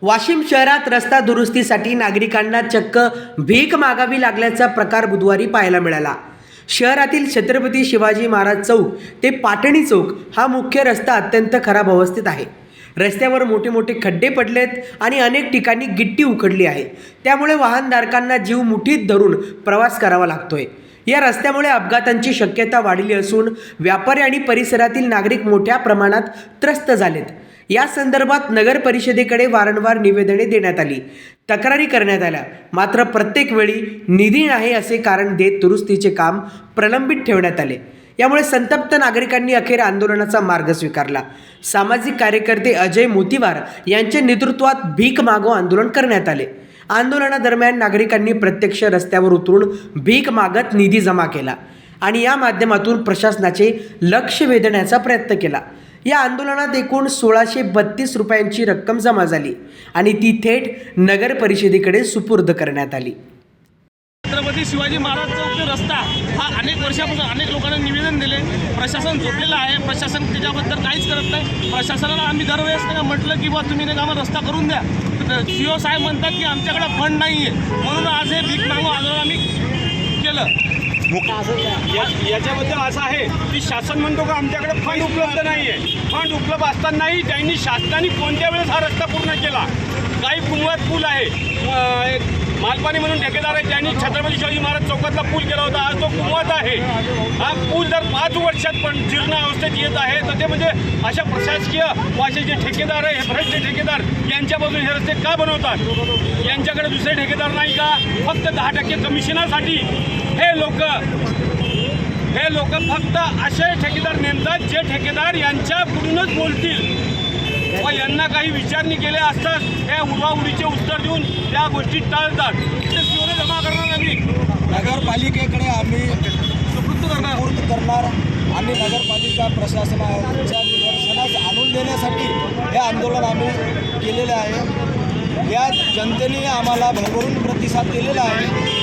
वाशिम शहरात रस्ता दुरुस्तीसाठी नागरिकांना चक्क भीक मागावी लागल्याचा प्रकार बुधवारी पाहायला मिळाला। शहरातील छत्रपती शिवाजी महाराज चौक ते पाटणी चौक हा मुख्य रस्ता अत्यंत खराब अवस्थेत आहे। रस्त्यावर मोठे मोठे खड्डे पडलेत आणि अनेक ठिकाणी गिट्टी उखडली आहे। त्यामुळे वाहनधारकांना जीव मुठीत धरून प्रवास करावा लागतोय। या रस्त्यामुळे अपघातांची शक्यता वाढली असून व्यापारी आणि परिसरातील नागरिक मोठ्या प्रमाणात त्रस्त झालेत। या संदर्भात नगर परिषदेकडे वारंवार निवेदने देण्यात आली, तक्रारी करण्यात आल्या, मात्र प्रत्येक वेळी निधी नाही असे कारण देत दुरुस्तीचे काम प्रलंबित ठेवण्यात आले। यामुळे संतप्त नागरिकांनी अखेर आंदोलनाचा मार्ग स्वीकारला। सामाजिक कार्यकर्ते अजय मोतीवार यांच्या नेतृत्वात भीक मागो आंदोलन करण्यात आले। आंदोलनादरम्यान नागरिकांनी प्रत्यक्ष रस्त्यावर उतरून भीक मागत निधी जमा केला आणि या माध्यमातून प्रशासनाचे लक्ष वेधण्याचा प्रयत्न केला। या आंदोलनात एकूण 1632 रुपयांची रक्कम जमा झाली आणि ती थेट नगर परिषदेकडे सुपूर्द करण्यात आली। छत्रपती शिवाजी महाराज चौक ते रस्ता हा अनेक वर्षापासून अनेक लोकांना निवेदन दिले, प्रशासन झोपलेलं आहे, प्रशासन त्याच्याबद्दल काहीच करत नाही। प्रशासनाला आम्ही दरवेळेस नाही म्हटलं की बा तुम्ही नाही आम्हाला रस्ता करून द्या, सीओ साहेब म्हणतात की आमच्याकडे फंड नाही आहे, म्हणून आज हे भीक मागो आंदोलन आम्ही केलं। याच्याबद्दल असं आहे की शासन म्हणतो का आमच्याकडे फंड उपलब्ध नाही आहे। फंड उपलब्ध असतानाही त्यांनी शासनाने कोणत्या वेळेस हा रस्ता पूर्ण केला? काही कुंभार पूल आहे, मालपाणी म्हणून ठेकेदार आहे, त्यांनी छत्रपती शिवाजी महाराज चौकातला पूल केला होता, आज तो कुंभात आहे। हा पूल जर 5 वर्षात पण जीर्ण अवस्थेत येत आहे तर ते म्हणजे अशा प्रशासकीय वाचे जे ठेकेदार आहे, हे भ्रष्ट ठेकेदार यांच्यापासून हे रस्ते का बनवतात? यांच्याकडे दुसरे ठेकेदार नाही का? फक्त 10% कमिशनासाठी हे लोक फक्त असे ठेकेदार नेमतात जे ठेकेदार यांच्याकडूनच बोलतील व यांना काही विचारणी केले असताच हे उडवाउडीचे उत्तर देऊन त्या गोष्टी टाळतात। ते सोने जमा करणार आम्ही नगरपालिकेकडे आम्ही सुपूर्द करणार आणि नगरपालिका प्रशासनाच्या निदर्शनास आणून देण्यासाठी हे आंदोलन आम्ही केलेले आहे। या जनतेने आम्हाला भरभरून प्रतिसाद दिलेला आहे।